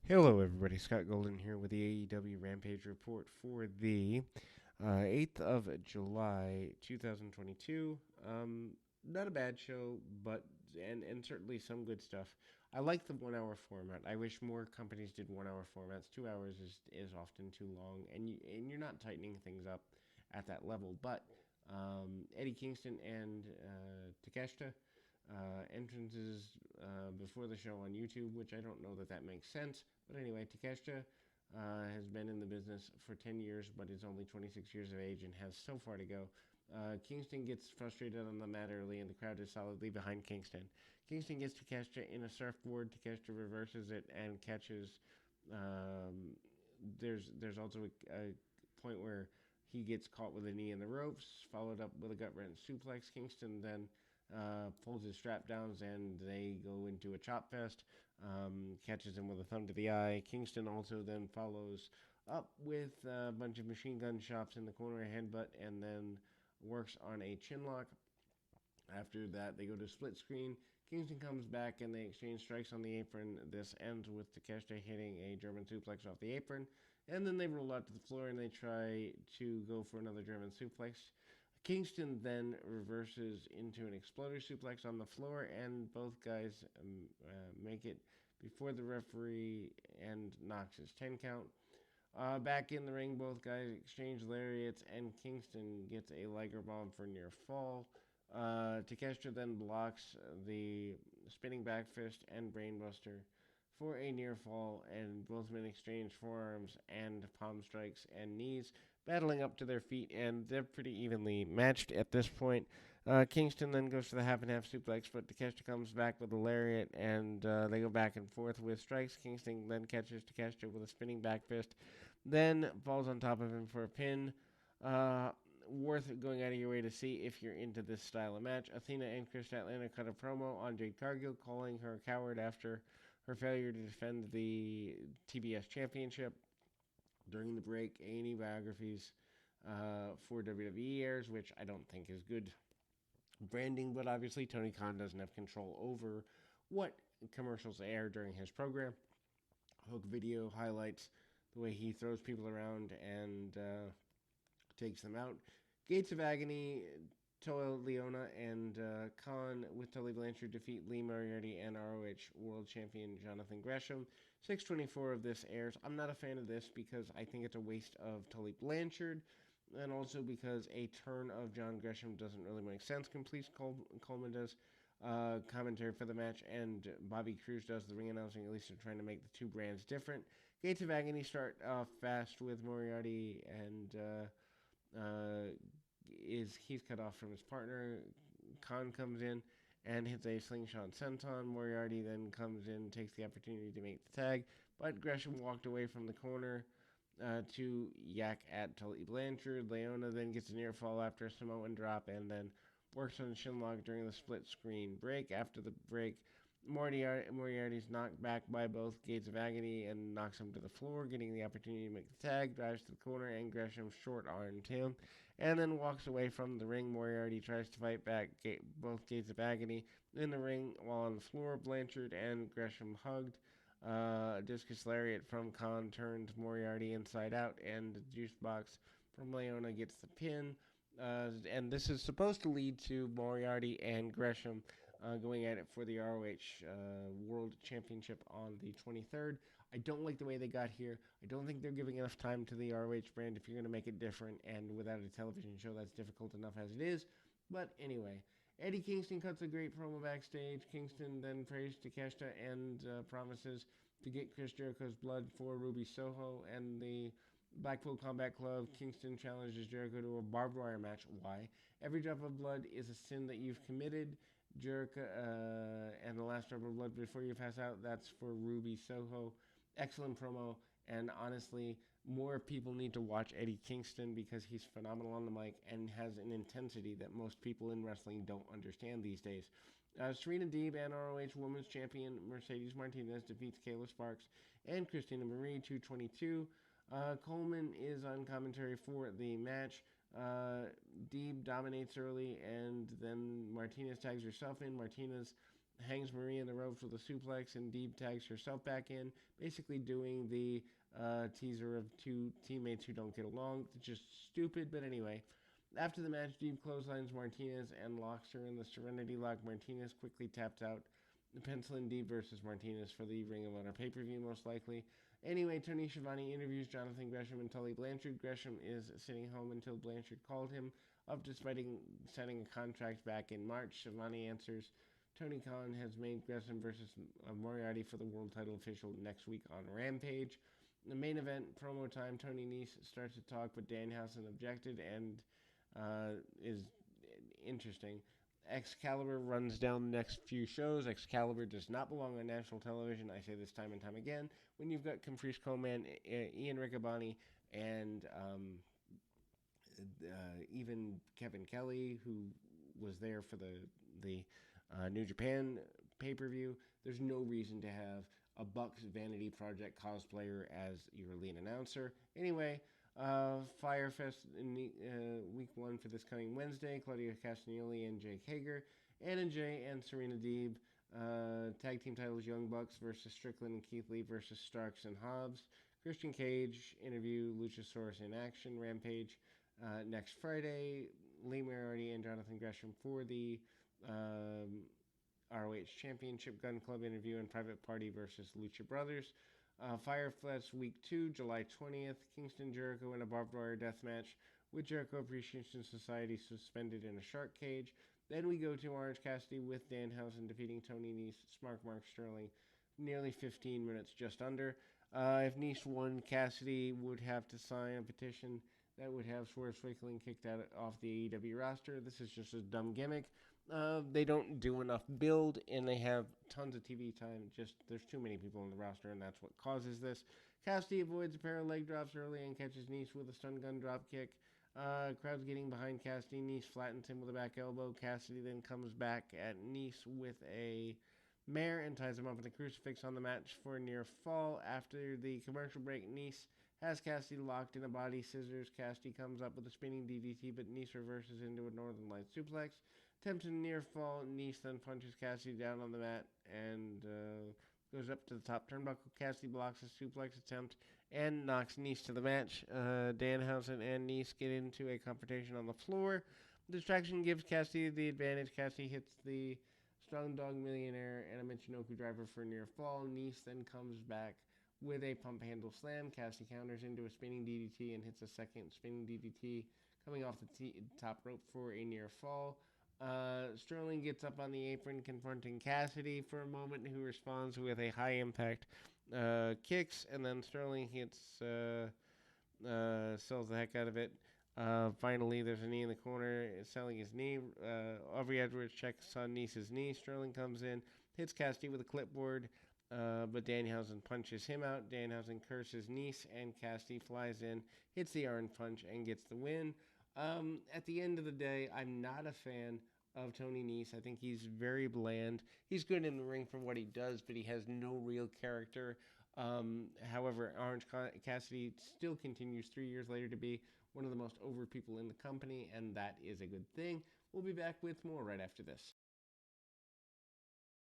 Hello, everybody. Scott Golden here with the AEW Rampage report for the 8th of July, 2022. Not a bad show, but and certainly some good stuff. I like the 1 hour format. I wish more companies did 1 hour formats. 2 hours is often too long, and you're not tightening things up at that level. But Eddie Kingston and Takeshita entrances before the show on YouTube, which I don't know that makes sense. But anyway, Takeshita has been in the business for 10 years, but is only 26 years of age and has so far to go. Kingston gets frustrated on the mat early, and the crowd is solidly behind Kingston. Kingston gets Takeshita in a surfboard. Takeshita reverses it and catches. Um, there's also a point where he gets caught with a knee in the ropes, followed up with a gut wrench suplex. Kingston then pulls his strap downs, and they go into a chop fest. Catches him with a thumb to the eye. Kingston also then follows up with a bunch of machine gun shots in the corner, a headbutt, and then works on a chin lock. After that, they go to split screen. Kingston comes back and they exchange strikes on the apron. This ends with Takeshita hitting a German suplex off the apron. And then they roll out to the floor and they try to go for another German suplex. Kingston then reverses into an exploder suplex on the floor, and both guys make it before the referee and knocks his 10 count. Back in the ring, both guys exchange lariats, and Kingston gets a Liger bomb for near fall. Takeshita then blocks the spinning back fist and brainbuster for a near fall, and both men exchange forearms and palm strikes and knees, battling up to their feet, and they're pretty evenly matched at this point. Kingston then goes for the half and half suplex, but Takeshita comes back with a lariat, and they go back and forth with strikes. Kingston then catches Takeshita with a spinning back fist, then falls on top of him for a pin. Uh, Worth going out of your way to see if you're into this style of match. Athena and Kris Statlander cut a promo on Jade Cargill, calling her a coward after her failure to defend the TBS championship. During the break, A&E biographies for WWE airs, which I don't think is good branding, but obviously Tony Khan doesn't have control over what commercials air during his program. Hook video highlights the way he throws people around and takes them out. Gates of Agony, Toa Leona, and Khan with Tully Blanchard defeat Lee Moriarty and ROH World Champion Jonathan Gresham. 624 of this airs. I'm not a fan of this because I think it's a waste of Tully Blanchard, and also because a turn of John Gresham doesn't really make sense. Complete Coleman does commentary for the match, and Bobby Cruz does the ring announcing. At least they're trying to make the two brands different. Gates of Agony start off fast with Moriarty and he's cut off from his partner. Khan comes in and hits a slingshot senton. Moriarty then comes in, takes the opportunity to make the tag, but Gresham walked away from the corner to yak at Tully Blanchard. Leona then gets a near fall after a Samoan drop and then works on Shinlock during the split screen break. After the break, Moriarty's knocked back by both Gates of Agony and knocks him to the floor, getting the opportunity to make the tag, drives to the corner, and Gresham short-armed him, and then walks away from the ring. Moriarty tries to fight back both Gates of Agony in the ring while on the floor. Blanchard and Gresham hugged. Discus Lariat from Khan turns Moriarty inside out, and the juice box from Leona gets the pin. And this is supposed to lead to Moriarty and Gresham going at it for the ROH World Championship on the 23rd. I don't like the way they got here. I don't think they're giving enough time to the ROH brand if you're going to make it different, and without a television show, that's difficult enough as it is. But anyway, Eddie Kingston cuts a great promo backstage. Kingston then prays Takeshita and promises to get Chris Jericho's blood for Ruby Soho and the Blackpool Combat Club. Kingston challenges Jericho to a barbed wire match. Why? Every drop of blood is a sin that you've committed. Jericho and the last drop of blood before you pass out, that's for Ruby Soho. Excellent promo, and honestly, more people need to watch Eddie Kingston because he's phenomenal on the mic and has an intensity that most people in wrestling don't understand these days. Serena Deeb and ROH Women's Champion Mercedes Martinez defeats Kayla Sparks and Christina Marie 222. Coleman is on commentary for the match. Deeb dominates early, and then Martinez tags herself in. Martinez hangs Marie in the ropes with a suplex, and Deeb tags herself back in, basically doing the teaser of two teammates who don't get along. It's just stupid, but anyway. After the match, Deeb clotheslines Martinez and locks her in the Serenity Lock. Martinez quickly taps out. Pencil in Deeb versus Martinez for the Ring of Honor pay-per-view, most likely. Anyway, Tony Schiavone interviews Jonathan Gresham and Tully Blanchard. Gresham is sitting home until Blanchard called him up despite signing a contract back in March. Schiavone answers, Tony Khan has made Gresham versus Moriarty for the world title official next week on Rampage. The main event, promo time, Tony Nese starts to talk, but Danhausen objected and is interesting. Excalibur runs down the next few shows. Excalibur does not belong on national television. I say this time and time again. When you've got Caprice Coleman, Ian Riccaboni, and even Kevin Kelly, who was there for the New Japan pay-per-view, there's no reason to have a Bucks Vanity Project cosplayer as your lead announcer. Anyway, Firefest in week 1 for this coming Wednesday. Claudia Castagnoli and Jake Hager. Anna Jay and Serena Deeb. Tag team titles Young Bucks versus Strickland and Keith Lee versus Starks and Hobbs. Christian Cage interview Luchasaurus in action. Rampage next Friday. Lee Moriarty and Jonathan Gresham for the ROH Championship. Gun Club interview and Private Party versus Lucha Brothers. Firefest Week 2, July 20th, Kingston Jericho in a barbed wire death match with Jericho Appreciation Society suspended in a shark cage. Then we go to Orange Cassidy with Danhausen defeating Tony Nese, Smart Mark Sterling, nearly 15 minutes, just under. If Nese won, Cassidy would have to sign a petition that would have Swerve Strickland kicked out off the AEW roster. This is just a dumb gimmick. They don't do enough build, and they have tons of TV time. Just there's too many people on the roster, and that's what causes this. Cassidy avoids a pair of leg drops early and catches Nese with a stun gun drop kick. Crowd's getting behind Cassidy. Nese flattens him with a back elbow. Cassidy then comes back at Nese with a mare and ties him up with a crucifix on the match for a near fall. After the commercial break, Nese has Cassidy locked in a body scissors. Cassidy comes up with a spinning DDT, but Nese reverses into a Northern Light suplex. Attempting a near fall, Nese then punches Cassidy down on the mat and goes up to the top turnbuckle. Cassidy blocks a suplex attempt and knocks Nese to the match. Danhausen and Nese get into a confrontation on the floor. Distraction gives Cassidy the advantage. Cassidy hits the Strong Dog Millionaire and a Michinoku driver for a near fall. Nese then comes back with a pump handle slam. Cassidy counters into a spinning DDT and hits a second spinning DDT coming off the top rope for a near fall. Sterling gets up on the apron confronting Cassidy for a moment, who responds with a high impact kicks, and then Sterling hits sells the heck out of it. Finally, there's a knee in the corner, selling his knee. Aubrey Edwards checks on Nese's knee. Sterling comes in, hits Cassidy with a clipboard, but Danhausen punches him out. Danhausen curses Nese, and Cassidy flies in, hits the Orange Punch, and gets the win. At the end of the day, I'm not a fan of Tony Nese. I think he's very bland. He's good in the ring for what he does, but he has no real character. However, Orange Cassidy still continues 3 years later to be one of the most over people in the company, and that is a good thing. We'll be back with more right after this.